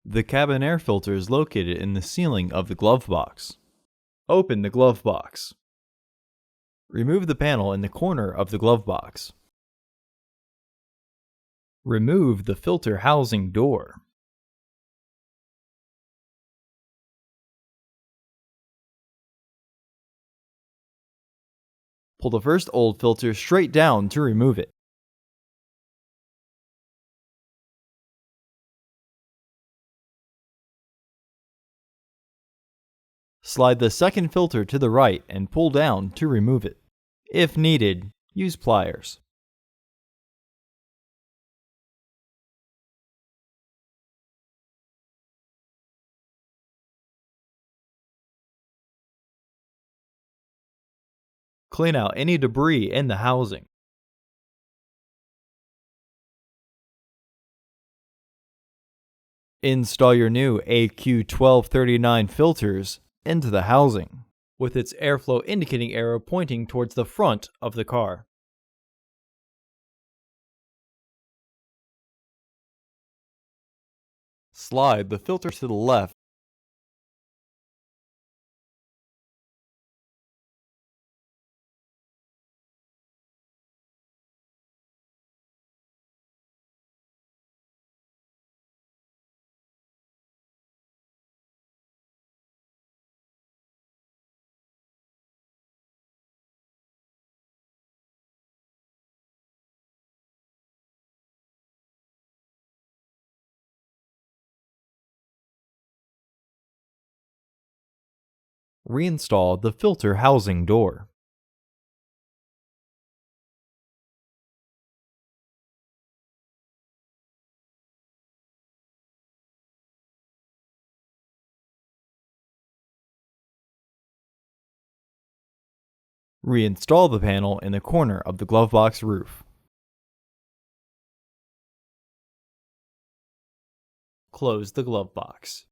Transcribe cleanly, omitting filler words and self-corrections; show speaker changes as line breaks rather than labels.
The cabin air filter is located in the ceiling of the glove box. Open the glove box. Remove the panel in the corner of the glove box. Remove the filter housing door. Pull the first old filter straight down to remove it. Slide the second filter to the right and pull down to remove it. If needed, use pliers. Clean out any debris in the housing. Install your new AQ1239 filters into the housing, with its airflow indicating arrow pointing towards the front of the car. Slide the filter to the left. Reinstall the filter housing door. Reinstall the panel in the corner of the glove box roof. Close the glove box.